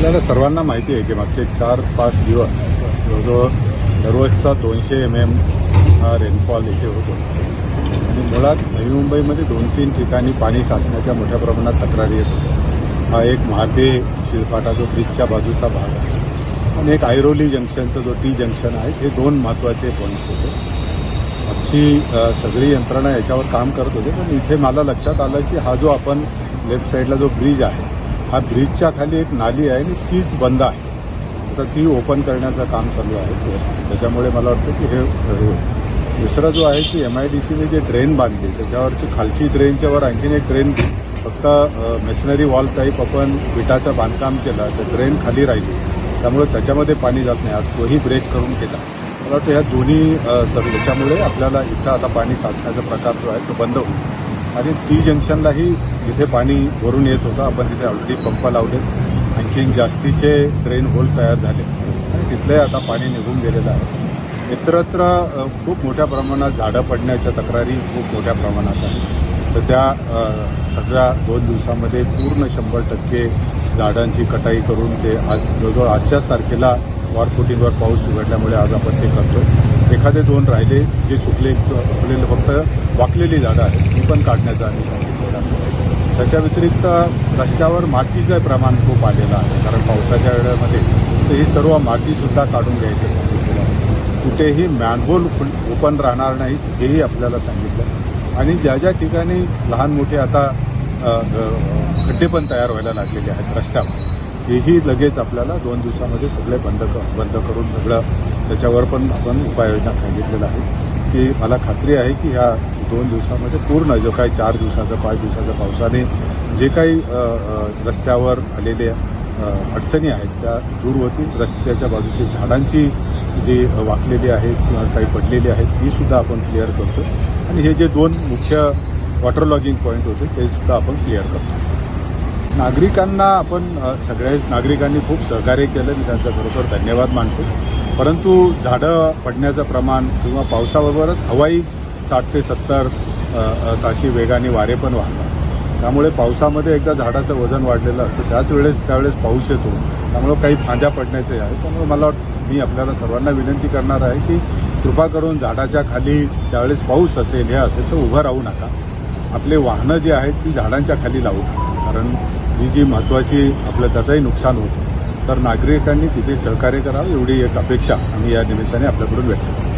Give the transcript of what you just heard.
आपल्याला सर्वांना माहिती आहे की मागचे 4-5 दिवस जवळजवळ दररोजचा 200 mm हा रेनफॉल इथे होतो आणि मुळात नवी मुंबईमध्ये 2-3 ठिकाणी पाणी साचण्याच्या मोठ्या प्रमाणात तक्रारी येतो। हा एक महापे शिळफाटा जो ब्रिजच्या बाजूचा भाग आहे आणि एक ऐरोली जंक्शनचं जो टी जंक्शन आहे, हे 2 महत्त्वाचे पॉईंट्स होते। आमची सगळी यंत्रणा याच्यावर काम करत होते, पण इथे मला लक्षात आलं की हा जो आपण लेफ्ट साईडला जो ब्रिज आहे, हा ब्रिजच्या खाली एक नाली आहे आणि तीच बंद आहे, तर ती ओपन करण्याचं काम चालू आहे। त्याच्यामुळे मला वाटतं की हे होईल। दुसरा जो आहे की MIDCने जे ड्रेन बांधली, त्याच्यावरची खालची ड्रेनच्या वर आणखीन एक ड्रेन फक्त मेशनरी वॉल टाईप आपण विटाचं बांधकाम केलं, तर ड्रेन खाली राहिली, त्यामुळे त्याच्यामध्ये पाणी जात नाही। आज तोही ब्रेक करून केला। मला वाटतं ह्या दोन्ही त्याच्यामुळे आपल्याला इथं आता पाणी साचण्याचा प्रकार जो आहे तो बंद होईल आणि टी जंक्शनलाही जिथे पाणी वरून येत होतं, आपण तिथे ऑलरेडी पंप लावले, आणखीन जास्तीचे ड्रेन होल तयार झाले आणि तिथले आता पाणी निघून गेलेलं आहे। इतरत्र खूप मोठ्या प्रमाणात झाडं पडण्याच्या तक्रारी खूप मोठ्या प्रमाणात आहेत, तर त्या सगळ्या 2 दिवसामध्ये पूर्ण 100% झाडांची कटाई करून ते आज जवळजवळ आजच्याच तारखेला वॉरफुटिंगवर पाऊस उघडल्यामुळे आज आपण ते करतो। एखादे 2 राहिले जे सुकलेले फक्त वाकलेली झाडं आहेत, ती पण काढण्याचं आम्ही सांगितलेलं आहे। त्याच्या व्यतिरिक्त रस्त्यावर मातीचं प्रमाण खूप आलेलं आहे, कारण पावसाच्या वेळेमध्ये तर ही सर्व मातीसुद्धा काढून घ्यायचं सांगितलेलं आहे। कुठेही मॅनहोल ओपन राहणार नाहीत हेही आपल्याला सांगितलं आणि ज्या ज्या ठिकाणी लहान मोठे आता खड्डे पण तयार व्हायला लागलेले आहेत रस्त्यावर, हेही लगेच आपल्याला 2 दिवसामध्ये सगळे बंद करून सगळं त्याच्यावर पण आपण उपाययोजना सांगितलेलं आहे की मला खात्री आहे की ह्या 2 दिवसामध्ये पूर्ण जो काही 4 दिवसाचा 5 दिवसाच्या पावसाने जे काही रस्त्यावर आलेले अडचणी आहेत त्या दूर होतील। रस्त्याच्या बाजूची झाडांची जी वाकलेली आहेत किंवा काही पडलेली आहेत ती सुद्धा आपण क्लिअर करतो आणि हे जे 2 मुख्य वॉटर लॉगिंग पॉईंट होते ते सुद्धा आपण क्लिअर करतो। नागरिकांना आपण सगळ्या नागरिकांनी खूप सहकार्य केलं, मी त्यांचा खरोखर धन्यवाद मानतो, परंतु झाडं पडण्याचं प्रमाण किंवा पावसाबरोबरच हवाई 60 ते 70 ताशी वेगाने वारे पण वाहतात, त्यामुळे पावसामध्ये एकदा झाडाचं वजन वाढलेलं असतं, त्यावेळेस पाऊस येतो, त्यामुळे काही फांद्या पडण्याचे आहे। त्यामुळे मला मी आपल्याला सर्वांना विनंती करणार आहे की कृपा करून झाडाच्या खाली त्यावेळेस पाऊस असेल हे असेल तर उभं राहू नका, आपले वाहनं जी आहेत ती झाडांच्या खाली लावू नका, कारण जी महत्त्वाची आपलं त्याचंही नुकसान होतं, तर नागरिकांनी तिथे सहकार्य करावं एवढी एक अपेक्षा आम्ही या निमित्ताने आपल्याकडून व्यक्त करतो।